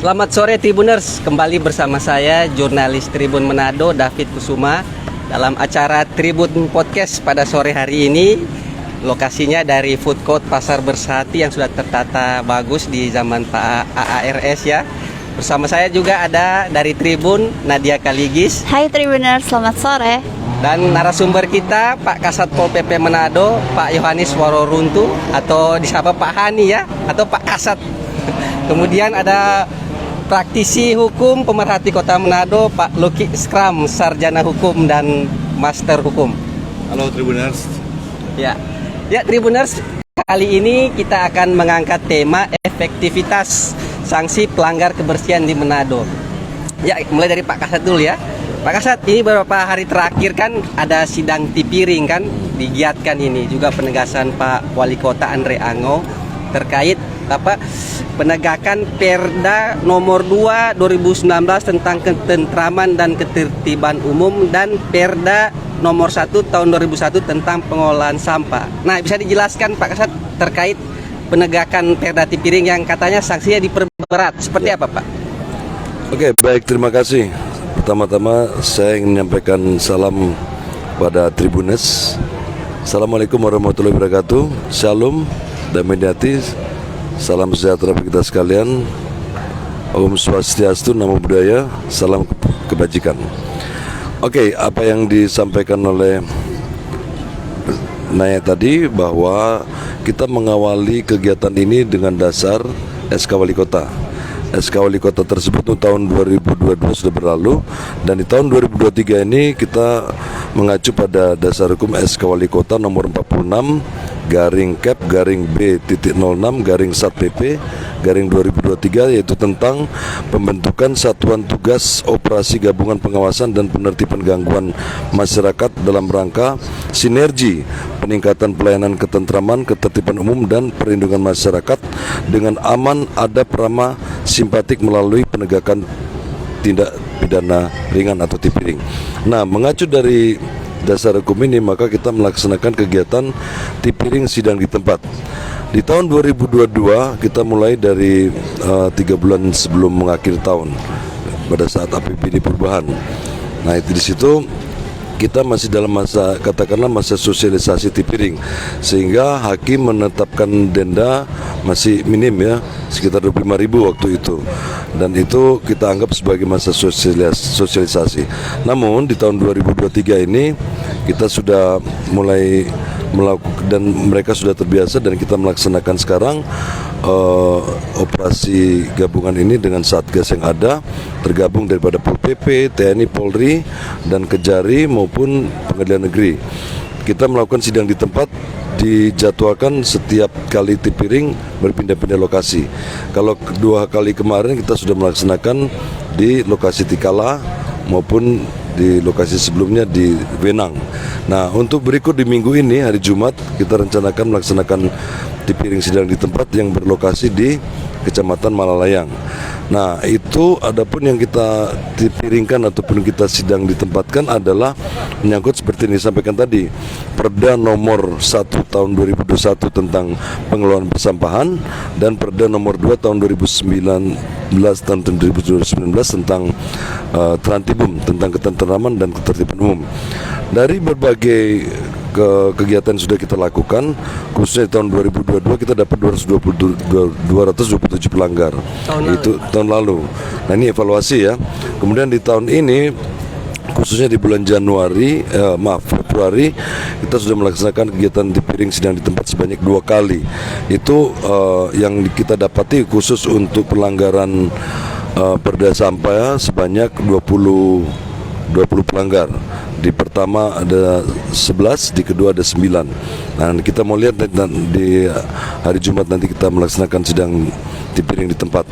Selamat sore Tribuners, kembali bersama saya jurnalis Tribun Manado David Kusuma dalam acara Tribun Podcast pada sore hari ini. Lokasinya dari Food Court Pasar Bersati yang sudah tertata bagus di zaman Pak AARS ya. Bersama saya juga ada dari Tribun Nadia Kaligis. Hai Tribuners, selamat sore. Dan narasumber kita Pak Kasat Pol PP Manado, Pak Yohanes Waroruntu atau disapa Pak Hani ya, atau Pak Kasat. Kemudian ada praktisi hukum pemerhati Kota Manado, Pak Luki Skram, sarjana hukum dan master hukum. Halo Tribuners. Ya Tribuners, kali ini kita akan mengangkat tema efektivitas sanksi pelanggar kebersihan di Manado. Ya, mulai dari Pak Kasat dulu ya. Pak Kasat, ini beberapa hari terakhir kan ada sidang Tipiring kan, digiatkan ini juga penegasan Pak Wali Kota Andre Ango terkait penegakan Perda nomor 2 2019 tentang ketentraman dan ketertiban umum dan Perda nomor 1 tahun 2001 tentang pengolahan sampah. Nah, bisa dijelaskan Pak Kasat terkait penegakan Perda Tipiring yang katanya sanksinya diperberat. Seperti apa, Pak? Oke, baik, terima kasih. Pertama-tama saya ingin menyampaikan salam pada Tribuners. Assalamualaikum warahmatullahi wabarakatuh. Shalom, damai di hati. Salam sejahtera bagi kita sekalian. Om Swastiastu, Namo Buddhaya. Salam kebajikan. Oke, apa yang disampaikan oleh Naya tadi bahwa kita mengawali kegiatan ini dengan dasar SK Wali Kota. SK Wali Kota tersebut tahun 2022 sudah berlalu, dan di tahun 2023 ini kita mengacu pada dasar hukum SK Wali Kota nomor 46 garing Cap garing B.06 garing Sat PP garing 2023, yaitu tentang pembentukan satuan tugas operasi gabungan pengawasan dan penertiban gangguan masyarakat dalam rangka sinergi peningkatan pelayanan ketentraman, ketertiban umum dan perlindungan masyarakat dengan aman, adab, ramah, simpatik melalui penegakan tindak pidana ringan atau Tipiring. Nah, mengacu dari dasar hukum ini, maka kita melaksanakan kegiatan Tipiring sidang di tempat. Di tahun 2022 kita mulai dari 3 bulan sebelum mengakhiri tahun pada saat APBD perubahan. Nah, itu di situ kita masih dalam masa, katakanlah masa sosialisasi Tipiring, sehingga hakim menetapkan denda masih minim ya, sekitar 25.000 waktu itu, dan itu kita anggap sebagai masa sosialisasi. Namun di tahun 2023 ini kita sudah mulai melakukan, dan mereka sudah terbiasa, dan kita melaksanakan sekarang operasi gabungan ini dengan satgas yang ada, tergabung daripada Pol PP, TNI, Polri, dan Kejari maupun Pengadilan Negeri. Kita melakukan sidang di tempat, dijadwalkan setiap kali Tipiring berpindah-pindah lokasi. Kalau 2 kali kemarin kita sudah melaksanakan di lokasi Tikala maupun di lokasi sebelumnya di Wenang. Nah, untuk berikut di minggu ini hari Jumat kita rencanakan melaksanakan Tipiring sidang di tempat yang berlokasi di Kecamatan Malalayang. Nah, itu adapun yang kita tipiringkan ataupun kita sidang ditempatkan adalah menyangkut seperti yang disampaikan tadi, Perda nomor 1 tahun 2021 tentang pengelolaan persampahan dan Perda nomor 2 tahun 2019 tentang Trantibum, tentang ketentraman dan ketertiban umum. Dari berbagai kegiatan sudah kita lakukan, khususnya di tahun 2022 kita dapat 227 pelanggar. Itu tahun lalu. Nah, ini evaluasi ya. Kemudian di tahun ini, khususnya di bulan Februari, kita sudah melaksanakan kegiatan Tipiring sidang di tempat sebanyak 2 kali. Itu yang kita dapati khusus untuk pelanggaran perda sampah sebanyak 20 pelanggar. Di pertama ada 11, di kedua ada 9. Nah, kita mau lihat di hari Jumat nanti kita melaksanakan sidang Tipiring di tempat.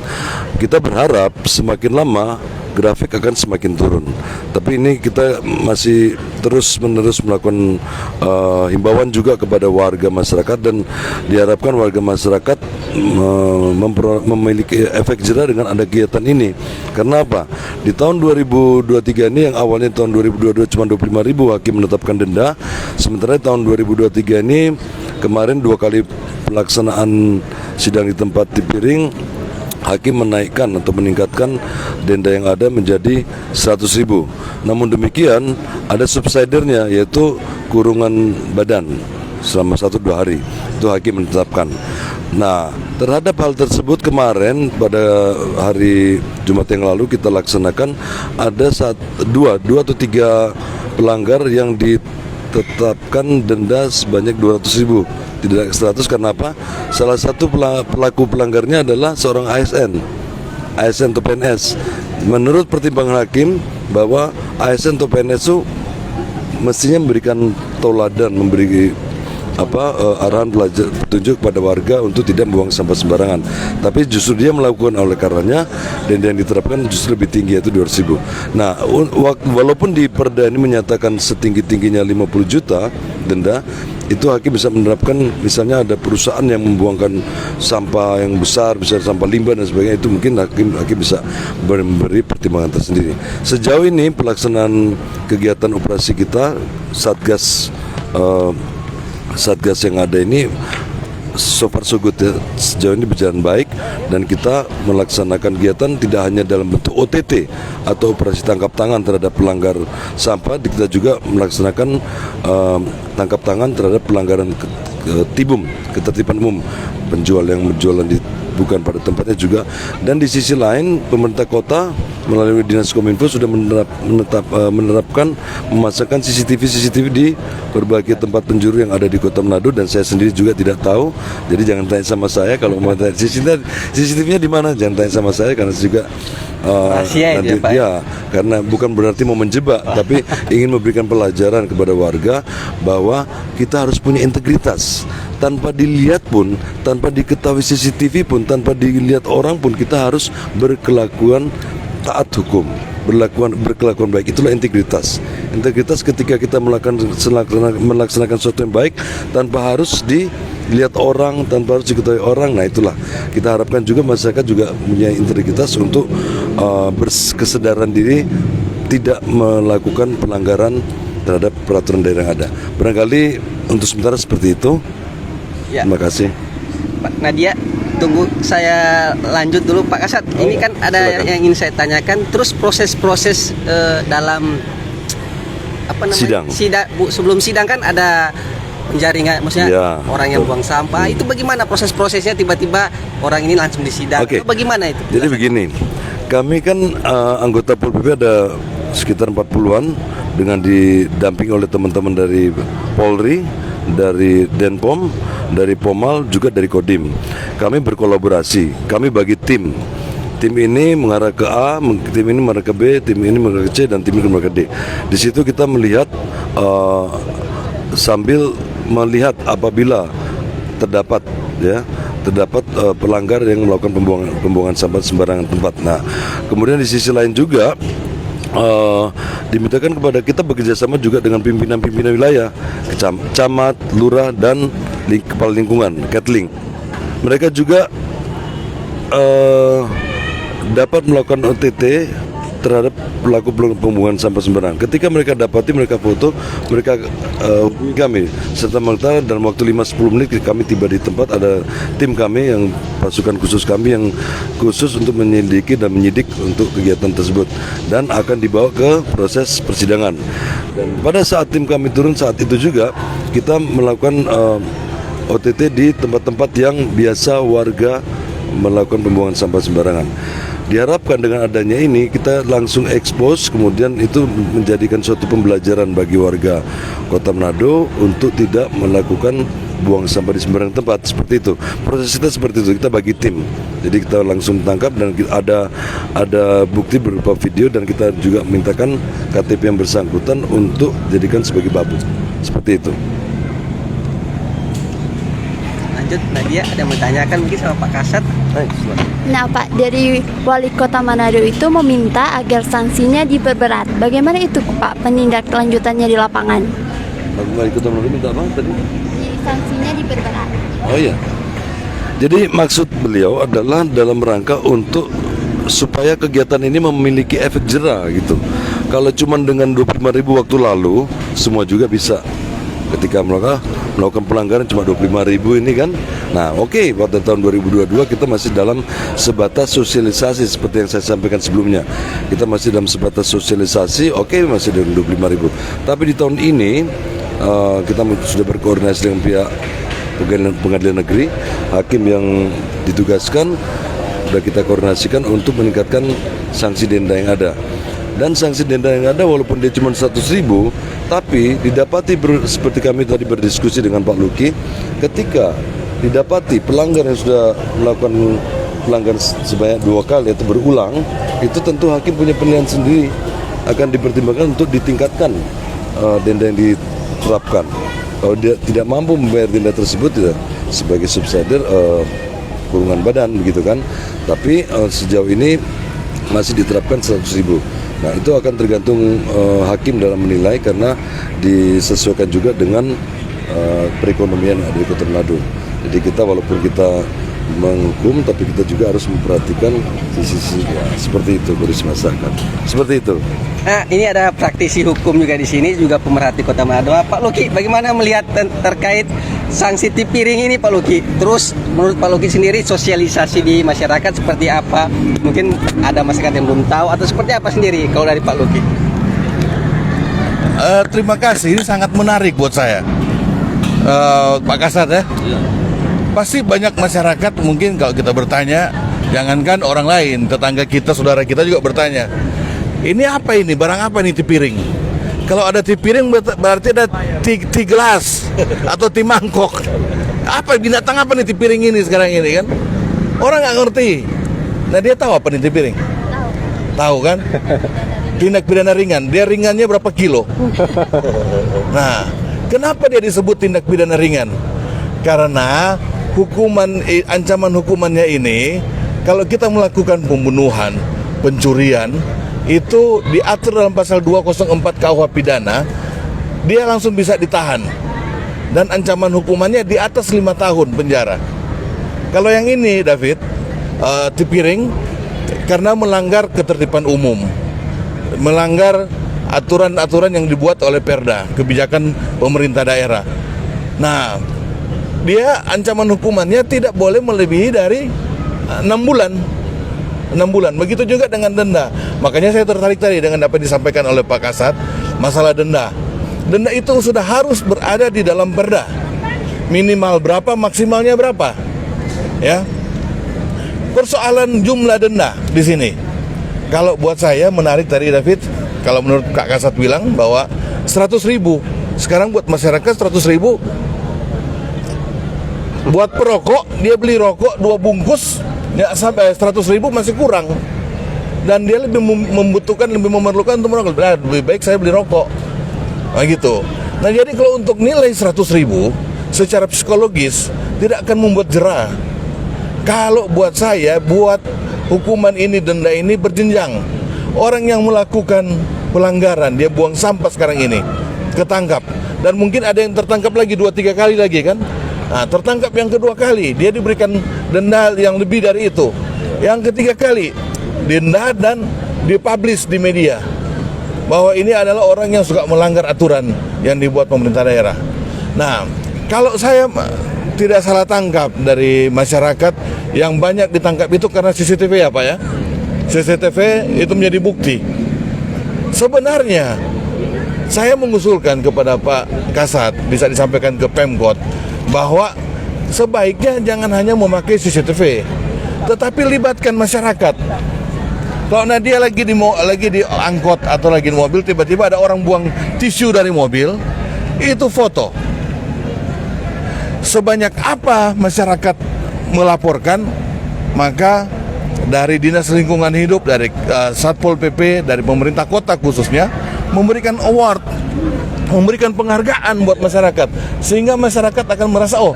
Kita berharap semakin lama grafik akan semakin turun. Tapi ini kita masih terus-menerus melakukan himbauan juga kepada warga masyarakat, dan diharapkan warga masyarakat memiliki efek jerah dengan ada kegiatan ini. Karena apa? Di tahun 2023 ini, yang awalnya tahun 2022 cuma 25.000 hakim menetapkan denda, sementara tahun 2023 ini kemarin 2 kali pelaksanaan sidang di tempat Tipiring hakim menaikkan atau meningkatkan denda yang ada menjadi 100.000. Namun demikian ada subsidernya, yaitu kurungan badan selama 1-2 hari. Itu hakim menetapkan. Nah, terhadap hal tersebut kemarin pada hari Jumat yang lalu kita laksanakan ada dua atau 3 pelanggar yang ditetapkan denda sebanyak 200.000. Tidak 100, karena apa? Salah satu pelaku pelanggarnya adalah seorang ASN atau PNS. Menurut pertimbangan hakim bahwa ASN atau PNS itu mestinya memberikan tauladan, memberi arahan petunjuk kepada warga untuk tidak membuang sampah sembarangan. Tapi justru dia melakukan, oleh karenanya denda yang diterapkan justru lebih tinggi, yaitu 200.000. Nah, walaupun di perda ini menyatakan setinggi-tingginya 50 juta denda, itu hakim bisa menerapkan, misalnya ada perusahaan yang membuangkan sampah yang besar, misalnya sampah limbah dan sebagainya, itu mungkin hakim bisa memberi pertimbangan tersendiri. Sejauh ini pelaksanaan kegiatan operasi kita, Satgas yang ada ini so far so good ya. Sejauh ini berjalan baik, dan kita melaksanakan kegiatan tidak hanya dalam bentuk OTT atau operasi tangkap tangan terhadap pelanggar sampah, kita juga melaksanakan tangkap tangan terhadap pelanggaran TIBUM, ketertiban umum, penjual yang berjualan bukan pada tempatnya juga. Dan di sisi lain pemerintah kota melalui Dinas Kominfo sudah menerapkan memasangkan CCTV di berbagai tempat penjuru yang ada di Kota Manado, dan saya sendiri juga tidak tahu. Jadi jangan tanya sama saya kalau mau tanya CCTV-nya di mana, jangan tanya sama saya, karena juga nanti ya, karena bukan berarti mau menjebak, tapi ingin memberikan pelajaran kepada warga bahwa kita harus punya integritas. Tanpa dilihat pun, tanpa diketahui CCTV pun, tanpa dilihat orang pun, kita harus berkelakuan taat hukum, berkelakuan baik. Itulah integritas. Integritas ketika kita melaksanakan sesuatu yang baik tanpa harus dilihat orang, tanpa harus diketahui orang. Nah, itulah kita harapkan juga masyarakat juga punya integritas untuk berkesadaran diri, tidak melakukan pelanggaran terhadap peraturan daerah yang ada. Barangkali untuk sementara seperti itu. Ya. Terima kasih. Pak Nadia, tunggu saya lanjut dulu Pak Kasat. Ini kan ada silakan. yang ingin saya tanyakan. Terus proses-proses dalam sidang. Sebelum sidang kan ada penjaringan, maksudnya orang yang buang sampah. Itu bagaimana proses-prosesnya, tiba-tiba orang ini langsung disidang? Itu bagaimana itu? Jadi begini, kami kan anggota Pol PP ada sekitar 40-an dengan didampingi oleh teman-teman dari Polri, dari Denpom, dari Pomal, juga dari Kodim. Kami berkolaborasi, kami bagi tim. Tim ini mengarah ke A, tim ini mengarah ke B, tim ini mengarah ke C, dan tim ini mengarah ke D. Di situ kita melihat sambil melihat apabila terdapat pelanggar yang melakukan pembuangan sampah sembarangan tempat. Nah, kemudian di sisi lain juga dimintakan kepada kita bekerjasama juga dengan pimpinan-pimpinan wilayah, camat, lurah, dan kepala lingkungan, Ketling. Mereka juga dapat melakukan OTT terhadap pelaku pembuangan sampah sembarangan. Ketika mereka dapati, mereka foto, mereka hubungi kami serta merta dalam waktu 5-10 menit kami tiba di tempat. Ada tim kami yang pasukan khusus kami yang khusus untuk menyelidiki dan menyidik untuk kegiatan tersebut, dan akan dibawa ke proses persidangan. Dan pada saat tim kami turun saat itu juga kita melakukan OTT di tempat-tempat yang biasa warga melakukan pembuangan sampah sembarangan. Diharapkan dengan adanya ini kita langsung expose, kemudian itu menjadikan suatu pembelajaran bagi warga Kota Manado untuk tidak melakukan buang sampah di sembarang tempat. Seperti itu. Proses kita seperti itu, kita bagi tim. Jadi kita langsung tangkap, dan ada bukti berupa video, dan kita juga mintakan KTP yang bersangkutan untuk jadikan sebagai babu. Seperti itu. Lanjut, Nadia ada yang menanyakan mungkin sama Pak Kasat. Nah Pak, dari Wali Kota Manado itu meminta agar sanksinya diperberat. Bagaimana itu Pak penindaklanjutannya di lapangan? Wali Kota Manado minta apa tadi? Sanksinya diperberat. Oh iya. Jadi maksud beliau adalah dalam rangka untuk supaya kegiatan ini memiliki efek jera gitu. Kalau cuma dengan 25.000 waktu lalu semua juga bisa ketika melakukan pelanggaran cuma 25.000 ini kan. Nah oke, pada tahun 2022 kita masih dalam sebatas sosialisasi seperti yang saya sampaikan sebelumnya. Kita masih dalam sebatas sosialisasi, oke, masih dengan 25.000. Tapi di tahun ini kita sudah berkoordinasi dengan pihak pengadilan negeri, hakim yang ditugaskan sudah kita koordinasikan untuk meningkatkan sanksi denda yang ada. Dan sanksi denda yang ada walaupun dia cuma 100.000, tapi didapati seperti kami tadi berdiskusi dengan Pak Luki, ketika didapati pelanggar yang sudah melakukan pelanggaran sebanyak 2 kali atau berulang, itu tentu hakim punya penilaian sendiri, akan dipertimbangkan untuk ditingkatkan denda yang diterapkan. Kalau dia tidak mampu membayar denda tersebut, ya, sebagai subsidiar kurungan badan begitu kan. Tapi sejauh ini masih diterapkan 100.000. Nah itu akan tergantung hakim dalam menilai, karena disesuaikan juga dengan perekonomian di Kota Manado. Jadi kita walaupun kita menghukum, tapi kita juga harus memperhatikan sisi-sisi seperti itu kondisi masyarakat. Seperti itu. Nah, ini ada praktisi hukum juga di sini, juga pemerhati Kota Manado. Pak Luki, bagaimana melihat terkait sanksi tipiring ini, Pak Luki? Terus menurut Pak Luki sendiri sosialisasi di masyarakat seperti apa? Mungkin ada masyarakat yang belum tahu atau seperti apa sendiri kalau dari Pak Luki? Terima kasih, ini sangat menarik buat saya, Pak Kasat ya. Pasti banyak masyarakat mungkin kalau kita bertanya, jangankan orang lain, tetangga kita, saudara kita juga bertanya, ini apa ini, barang apa ini tipiring? Kalau ada tipiring berarti ada gelas atau mangkok. Apa binatang apa nih tipiring ini sekarang ini kan? Orang nggak ngerti. Nah dia tahu apa nih tipiring? Tahu kan? Tindak pidana ringan. Dia ringannya berapa kilo? Nah, kenapa dia disebut tindak pidana ringan? Karena ancaman hukumannya ini, kalau kita melakukan pembunuhan, pencurian, itu diatur dalam pasal 204 KUH pidana, dia langsung bisa ditahan. Dan ancaman hukumannya di atas 5 tahun penjara. Kalau yang ini, David, tipiring, karena melanggar ketertiban umum, melanggar aturan-aturan yang dibuat oleh Perda, kebijakan pemerintah daerah. Nah, dia ancaman hukumannya tidak boleh melebihi dari 6 bulan. 6 bulan. Begitu juga dengan denda. Makanya saya tertarik tadi dengan apa yang disampaikan oleh Pak Kasat, masalah denda. Denda itu sudah harus berada di dalam Perda. Minimal berapa, maksimalnya berapa. Ya. Persoalan jumlah denda di sini. Kalau buat saya menarik tadi David, kalau menurut Kak Kasat bilang bahwa 100.000. Sekarang buat masyarakat 100.000. Buat perokok, dia beli rokok 2 bungkus, ya sampai 100.000 masih kurang. Dan dia lebih membutuhkan, lebih memerlukan untuk merokok. Nah, lebih baik saya beli rokok. Nah gitu. Nah jadi kalau untuk nilai 100.000 secara psikologis tidak akan membuat jerah. Kalau buat saya, buat hukuman ini, denda ini berjenjang. Orang yang melakukan pelanggaran, dia buang sampah sekarang ini, ketangkap. Dan mungkin ada yang tertangkap lagi 2-3 kali lagi kan. Nah, tertangkap yang kedua kali, dia diberikan denda yang lebih dari itu. Yang ketiga kali, denda dan dipublish di media bahwa ini adalah orang yang suka melanggar aturan yang dibuat pemerintah daerah. Nah, kalau saya tidak salah tangkap dari masyarakat, yang banyak ditangkap itu karena CCTV ya Pak ya. CCTV itu menjadi bukti. Sebenarnya saya mengusulkan kepada Pak Kasat, bisa disampaikan ke Pemkot, bahwa sebaiknya jangan hanya memakai CCTV, tetapi libatkan masyarakat. Kalau dia lagi di angkot atau lagi di mobil, tiba-tiba ada orang buang tisu dari mobil, itu foto. Sebanyak apa masyarakat melaporkan, maka dari Dinas Lingkungan Hidup, dari Satpol PP, dari pemerintah kota khususnya, memberikan award, memberikan penghargaan buat masyarakat, sehingga masyarakat akan merasa, oh,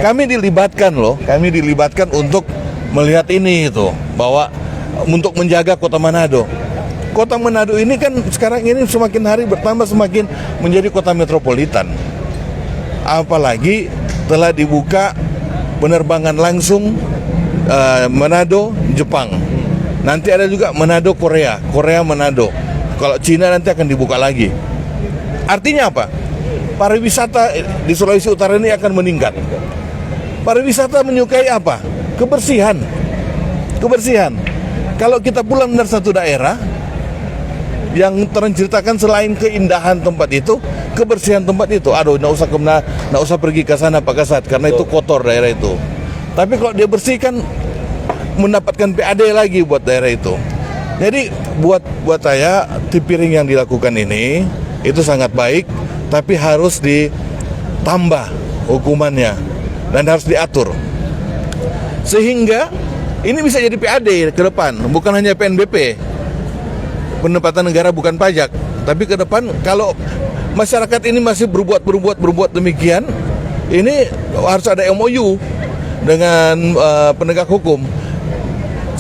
kami dilibatkan loh, kami dilibatkan untuk melihat ini itu, bahwa untuk menjaga Kota Manado. Kota Manado ini kan sekarang ini semakin hari bertambah, semakin menjadi kota metropolitan. Apalagi telah dibuka penerbangan langsung Manado, Jepang. Nanti ada juga Manado, Korea Manado. Kalau Cina nanti akan dibuka lagi. Artinya apa? pariwisata di Sulawesi Utara ini akan meningkat. Pariwisata menyukai apa? Kebersihan. Kebersihan. Kalau kita pulang dari satu daerah yang terceritakan selain keindahan tempat itu, kebersihan tempat itu. Aduh, nggak usah pergi ke sana Pak Kasat karena itu kotor daerah itu. Tapi kalau dia bersihkan, mendapatkan PAD lagi buat daerah itu. Jadi buat saya tipiring yang dilakukan ini itu sangat baik, tapi harus ditambah hukumannya dan harus diatur sehingga ini bisa jadi PAD ke depan, bukan hanya PNBP, pendapatan negara bukan pajak, tapi ke depan kalau masyarakat ini masih berbuat demikian, ini harus ada MOU dengan penegak hukum.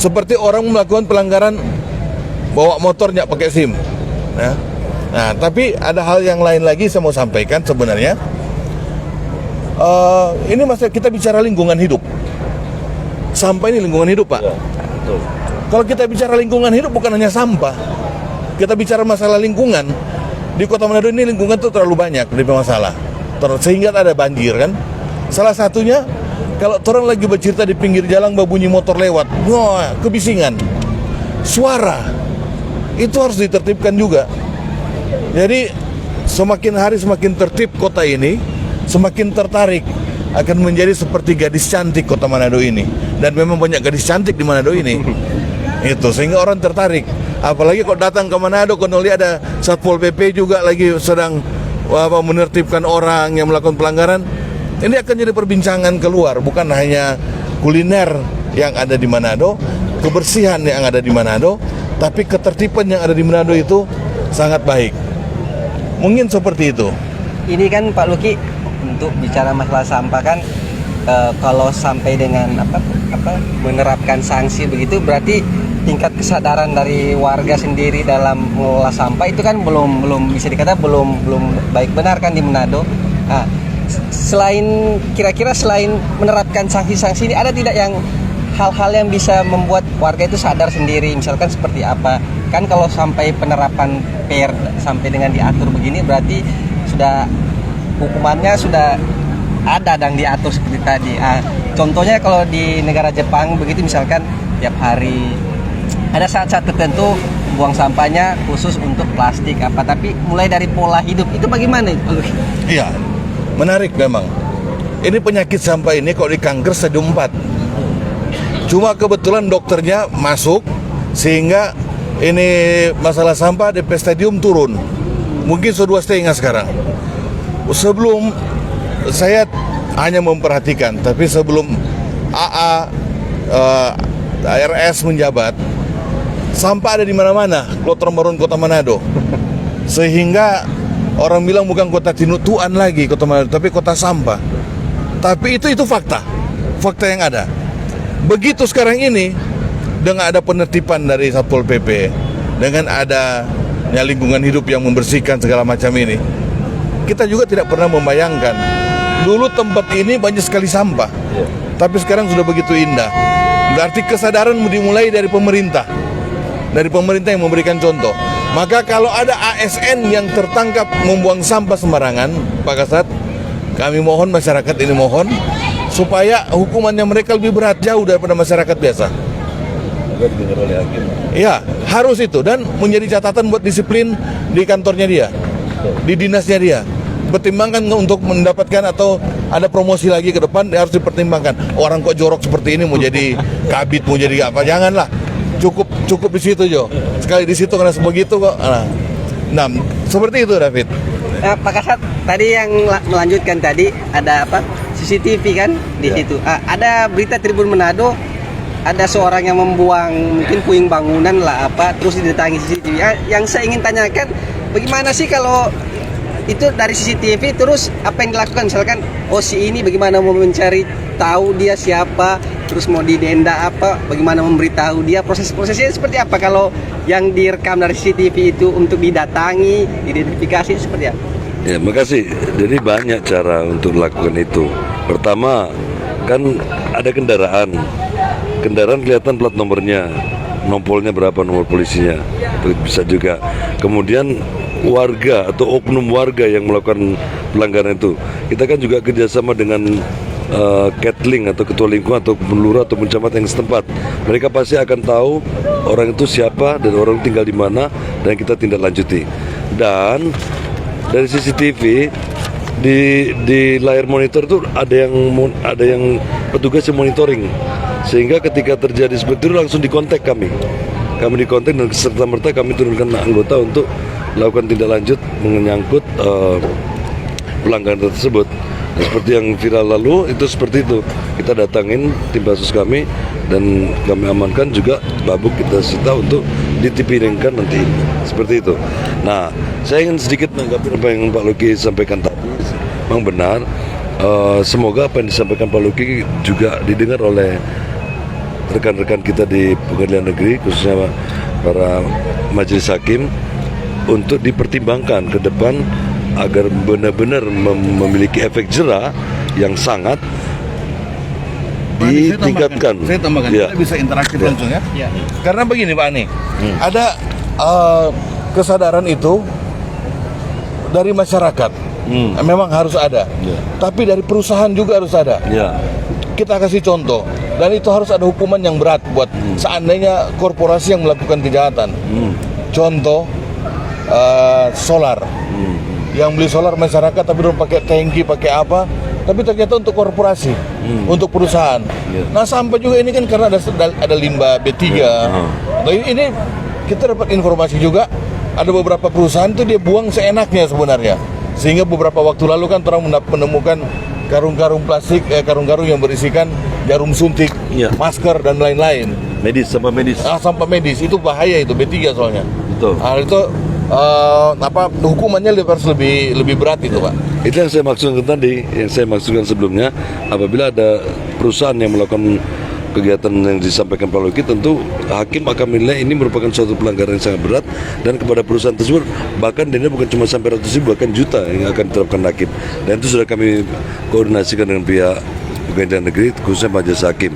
Seperti orang melakukan pelanggaran bawa motor nggak pakai SIM. Nah, tapi ada hal yang lain lagi saya mau sampaikan sebenarnya. Ini masalah kita bicara lingkungan hidup. Sampah ini lingkungan hidup, Pak. Kalau kita bicara lingkungan hidup bukan hanya sampah. Kita bicara masalah lingkungan. Di Kota Manado ini lingkungan itu terlalu banyak masalah. Sehingga ada banjir kan. Salah satunya kalau orang lagi bercerita di pinggir jalan bunyi motor lewat, wah, kebisingan. Suara itu harus ditertibkan juga. Jadi semakin hari semakin tertib kota ini, semakin tertarik akan menjadi seperti gadis cantik Kota Manado ini. Dan memang banyak gadis cantik di Manado ini. Itu sehingga orang tertarik. Apalagi kalau datang ke Manado, kalau lihat ada Satpol PP juga lagi sedang menertibkan orang yang melakukan pelanggaran. Ini akan jadi perbincangan keluar, bukan hanya kuliner yang ada di Manado, kebersihan yang ada di Manado, tapi ketertiban yang ada di Manado itu sangat baik. Mungkin seperti itu. Ini kan Pak Luki, untuk bicara masalah sampah kan, kalau sampai dengan menerapkan sanksi begitu, berarti tingkat kesadaran dari warga sendiri dalam mengelola sampah itu kan belum bisa dikata belum baik benar kan di Manado. Nah, kira-kira selain menerapkan sanksi-sanksi ini, ada tidak yang hal-hal yang bisa membuat warga itu sadar sendiri, misalkan seperti apa? Kan kalau sampai penerapan PR sampai dengan diatur begini, berarti sudah hukumannya sudah ada dan diatur seperti tadi. Contohnya kalau di negara Jepang begitu, misalkan tiap hari ada saat-saat tertentu buang sampahnya khusus untuk plastik tapi mulai dari pola hidup itu bagaimana? Iya, menarik memang. Ini penyakit sampah ini kalau di kanker stadium 4. Cuma kebetulan dokternya masuk sehingga ini masalah sampah DP stadium turun. Mungkin sudah 2,5 sekarang. Sebelum saya hanya memperhatikan, tapi sebelum ARS menjabat, sampah ada di mana-mana, Kloter Marun Kota Manado. Sehingga orang bilang bukan kota tinutuan lagi Kota Manado, tapi kota sampah. Tapi itu fakta yang ada. Begitu sekarang ini, dengan ada penertiban dari Satpol PP, dengan ada lingkungan hidup yang membersihkan segala macam ini, kita juga tidak pernah membayangkan dulu tempat ini banyak sekali sampah, tapi sekarang sudah begitu indah. Berarti kesadaran dimulai dari pemerintah yang memberikan contoh. Maka kalau ada ASN yang tertangkap membuang sampah sembarangan, Pak Kasat, kami mohon, masyarakat ini mohon, supaya hukumannya mereka lebih berat jauh daripada masyarakat biasa. Ya, harus itu, dan menjadi catatan buat disiplin di kantornya dia, di dinasnya dia. Pertimbangkan untuk mendapatkan atau ada promosi lagi ke depan, harus dipertimbangkan. Orang kok jorok seperti ini mau jadi kabit, mau jadi apa? Janganlah. Cukup di situ, Jo. Sekali di situ karena sebegitu kok. Nah, seperti itu, David. Pak Kasat, tadi yang melanjutkan tadi ada CCTV kan di situ. Ada berita Tribun Manado, ada seorang yang membuang mungkin puing bangunan terus didatangi CCTV. Yang saya ingin tanyakan, bagaimana sih kalau itu dari CCTV, terus apa yang dilakukan? Misalkan, si ini bagaimana mau mencari tahu dia siapa, terus mau didenda bagaimana memberitahu dia, prosesnya seperti apa kalau yang direkam dari CCTV itu untuk didatangi, diidentifikasi seperti apa? Ya, makasih. Jadi banyak cara untuk lakukan itu. Pertama, kan ada kendaraan kelihatan plat nomornya, nompolnya berapa, nomor polisinya, bisa juga. Kemudian warga atau oknum warga yang melakukan pelanggaran itu. Kita kan juga kerjasama dengan Ketling atau ketua lingkungan atau lurah atau pencamat yang setempat. Mereka pasti akan tahu orang itu siapa dan orang tinggal di mana dan kita tindak lanjuti. Dan dari CCTV di layar monitor itu ada yang petugas yang monitoring, sehingga ketika terjadi seperti itu langsung dikontak kami dikontak dan serta merta kami turunkan anggota untuk melakukan tindak lanjut menyangkut pelanggaran tersebut. Nah, seperti yang viral lalu itu seperti itu, kita datangin tim Basus kami dan kami amankan juga babuk kita sita untuk ditipiringkan nanti, seperti itu. Nah, saya ingin sedikit menanggapi apa yang Pak Luki sampaikan tadi. Memang benar, semoga apa yang disampaikan Pak Luki juga didengar oleh rekan-rekan kita di pengadilan negeri, khususnya para majelis hakim, untuk dipertimbangkan ke depan agar benar-benar memiliki efek jera yang sangat ditingkatkan. Saya tambahkan, Ya. kita bisa interaktif Ya. langsung ya. Karena begini Pak Ani, ada kesadaran itu dari masyarakat, memang harus ada. Ya. Tapi dari perusahaan juga harus ada. Ya, Kita kasih contoh, dan itu harus ada hukuman yang berat buat seandainya korporasi yang melakukan kejahatan. Contoh solar, yang beli solar masyarakat tapi belum pakai tangki, pakai apa, tapi ternyata untuk korporasi, untuk perusahaan. Nah, sampah juga ini kan karena ada limbah B3. Nah, ini kita dapat informasi juga ada beberapa perusahaan itu dia buang seenaknya sebenarnya, sehingga beberapa waktu lalu kan orang menemukan karung-karung plastik, karung-karung yang berisikan jarum suntik, masker dan lain-lain. medis, sampah medis. Sampah medis itu bahaya, itu B3 soalnya. Betul. Itu hukumannya harus lebih berat itu, Pak. Itu yang saya maksudkan tadi, yang saya maksudkan sebelumnya, apabila ada perusahaan yang melakukan kegiatan yang disampaikan Pak Luki, tentu hakim akan menilai ini merupakan suatu pelanggaran yang sangat berat, dan kepada perusahaan tersebut bahkan denda bukan cuma sampai ratus ribu, bahkan juta yang akan diterapkan hakim. Dan itu sudah kami koordinasikan dengan pihak pengadilan negeri, khususnya majelis hakim.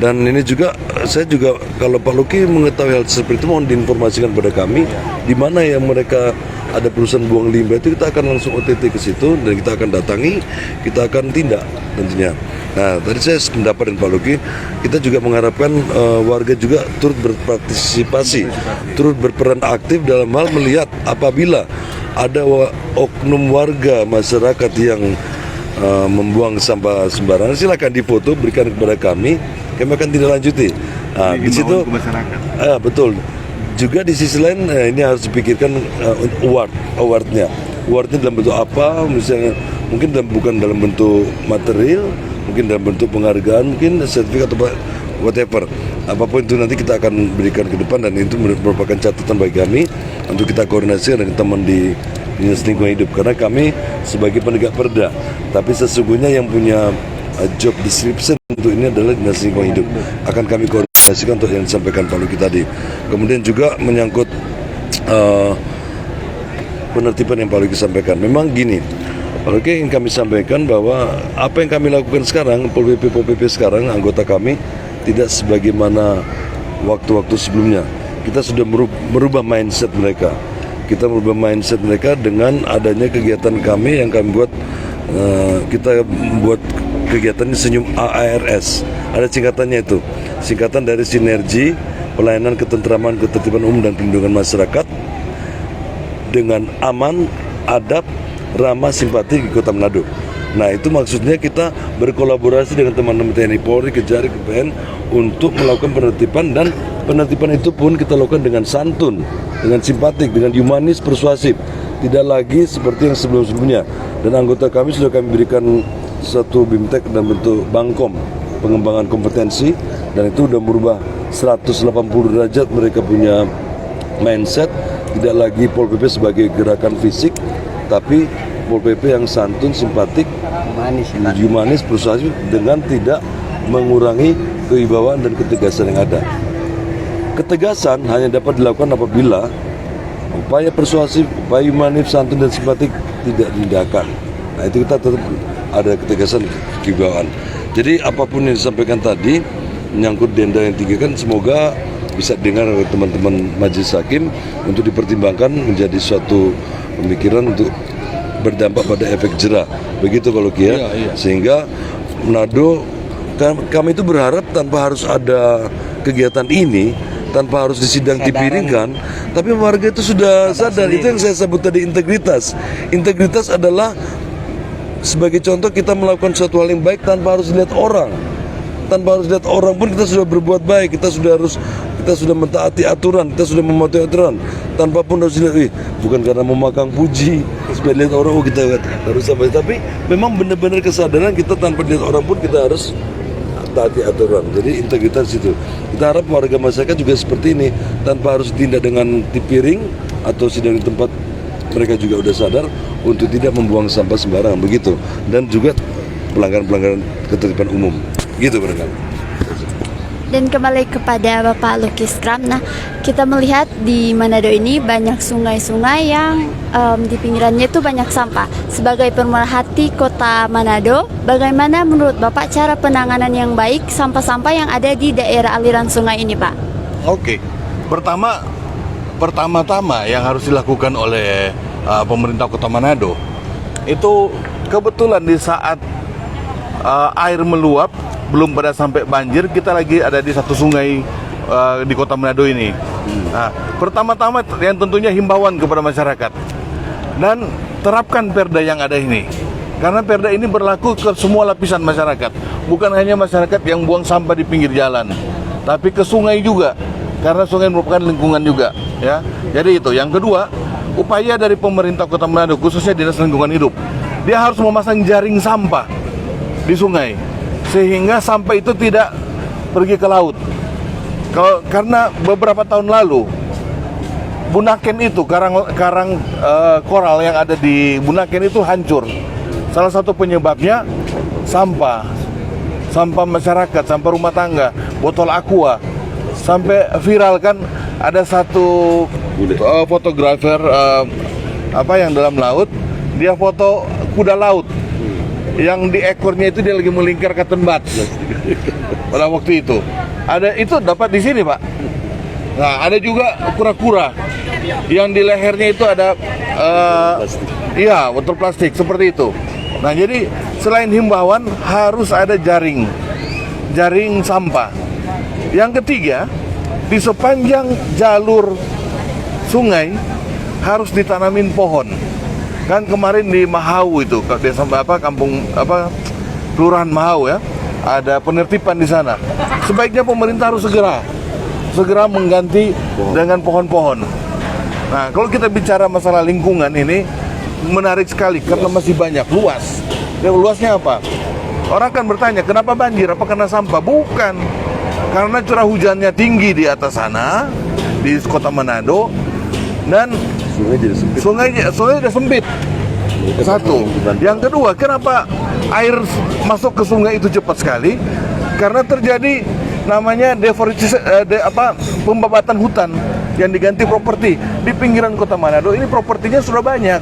Dan ini juga saya juga, kalau Pak Luki mengetahui hal seperti itu, mohon diinformasikan kepada kami di mana yang mereka ada perusahaan buang limbah itu, kita akan langsung OTT ke situ dan kita akan datangi, kita akan tindak tentunya. Nah, tadi saya pendapat dengan Pak Luki, kita juga mengharapkan warga juga turut berpartisipasi, turut berperan aktif dalam hal melihat apabila ada oknum warga masyarakat yang membuang sampah sembarangan, silakan difoto, berikan kepada kami akan tindak lanjuti. Nah, di situ betul. Juga di sisi lain ini harus dipikirkan awardnya dalam bentuk apa, misalnya mungkin bukan dalam bentuk material, mungkin dalam bentuk penghargaan, mungkin sertifikat atau whatever, apapun itu nanti kita akan berikan ke depan, dan itu merupakan catatan bagi kami untuk kita koordinasi dengan teman di Dinas Lingkungan Hidup, karena kami sebagai penegak perda, tapi sesungguhnya yang punya job description untuk ini adalah Dinas Lingkungan Hidup. Akan kami koordinasikan untuk yang disampaikan Pak Luki tadi. Kemudian juga menyangkut penertiban yang Pak Luki sampaikan. Memang gini, Pak Luki yang kami sampaikan bahwa apa yang kami lakukan sekarang, Pol PP sekarang, anggota kami tidak sebagaimana waktu-waktu sebelumnya. Kita sudah merubah mindset mereka. Kita merubah mindset mereka dengan adanya kegiatan kami yang kami buat. Kita buat kegiatan Senyum AARS. Ada singkatannya itu. Singkatan dari Sinergi Pelayanan Ketentraman, Ketertiban Umum dan Perlindungan Masyarakat dengan aman, adab, ramah, simpati di Kota Manado. Nah, itu maksudnya kita berkolaborasi dengan teman-teman TNI Polri, Kejari, KPN untuk melakukan penertiban, dan penertiban itu pun kita lakukan dengan santun, dengan simpatik, dengan humanis, persuasif. Tidak lagi seperti yang sebelum-sebelumnya. Dan anggota kami sudah kami berikan satu BIMTEK dan bentuk Bangkom, pengembangan kompetensi, dan itu sudah merubah 180 derajat mereka punya mindset. Tidak lagi Pol PP sebagai gerakan fisik, tapi Pol PP yang santun, simpatik, humanis, persuasif, dengan tidak mengurangi kewibawaan dan ketegasan yang ada. Ketegasan hanya dapat dilakukan apabila upaya persuasif, upaya humanis, santun dan simpatik tidak diindahkan. Nah, itu kita tetap ada ketegasan, kewibawaan. Jadi apapun yang disampaikan tadi menyangkut denda yang tinggi, kan semoga bisa dengar oleh teman-teman majelis hakim untuk dipertimbangkan menjadi suatu pemikiran untuk berdampak pada efek jera. Begitu kalau Kia. Sehingga Manado, kami itu berharap tanpa harus ada kegiatan ini, tanpa harus disidang dipiringkan, tapi warga itu sudah sadar. Itu yang saya sebut tadi, integritas. Integritas adalah sebagai contoh kita melakukan suatu hal yang baik tanpa harus dilihat orang. Tanpa harus lihat orang pun kita sudah berbuat baik, kita sudah mentaati aturan, kita sudah mematuhi aturan, tanpa pun harus dilihat, bukan karena memakan puji supaya lihat orang, oh kita harus sampai, tapi memang benar-benar kesadaran kita tanpa lihat orang pun kita harus taati aturan. Jadi integritas itu. Kita harap warga masyarakat juga seperti ini, tanpa harus tindak dengan tipiring atau sidang di tempat, mereka juga sudah sadar untuk tidak membuang sampah sembarangan, begitu. Dan juga pelanggaran-pelanggaran ketertiban umum. Gitu barangkali. Dan kembali kepada Bapak Lukis Kram, nah kita melihat di Manado ini banyak sungai-sungai yang di pinggirannya itu banyak sampah. Sebagai pemerhati kota Manado, bagaimana menurut Bapak cara penanganan yang baik sampah-sampah yang ada di daerah aliran sungai ini, Pak? Oke, pertama-tama yang harus dilakukan oleh pemerintah kota Manado itu kebetulan di saat air meluap, belum pada sampai banjir, kita lagi ada di satu sungai di kota Manado ini. Nah, pertama-tama yang tentunya himbauan kepada masyarakat, dan terapkan perda yang ada ini, karena perda ini berlaku ke semua lapisan masyarakat, bukan hanya masyarakat yang buang sampah di pinggir jalan, tapi ke sungai juga, karena sungai merupakan lingkungan juga, ya. Jadi itu. Yang kedua, upaya dari pemerintah kota Manado, khususnya Dinas Lingkungan Hidup, dia harus memasang jaring sampah di sungai, sehingga sampah itu tidak pergi ke laut. Karena beberapa tahun lalu Bunaken itu, karang koral yang ada di Bunaken itu hancur. Salah satu penyebabnya sampah masyarakat, sampah rumah tangga, botol aqua. Sampai viral kan, ada satu fotografer yang dalam laut, dia foto kuda laut yang di ekornya itu dia lagi melingkar cotton buds pada waktu itu. Ada itu dapat di sini, Pak. Nah, ada juga kura-kura yang di lehernya itu ada botol plastik seperti itu. Nah, jadi selain himbauan harus ada jaring sampah. Yang ketiga, di sepanjang jalur sungai harus ditanamin pohon. Kan kemarin di Mahau itu, desa Kelurahan Mahau ya, ada penertiban di sana. Sebaiknya pemerintah harus segera mengganti dengan pohon-pohon. Nah, kalau kita bicara masalah lingkungan ini menarik sekali karena masih banyak, luas. Dan luasnya apa? Orang kan bertanya, kenapa banjir? Apa karena sampah? Bukan. Karena curah hujannya tinggi di atas sana, di kota Manado, dan sungai sudah sempit. Satu. Yang kedua, kenapa air masuk ke sungai itu cepat sekali? Karena terjadi namanya pembabatan hutan yang diganti properti di pinggiran kota Manado. Ini propertinya sudah banyak.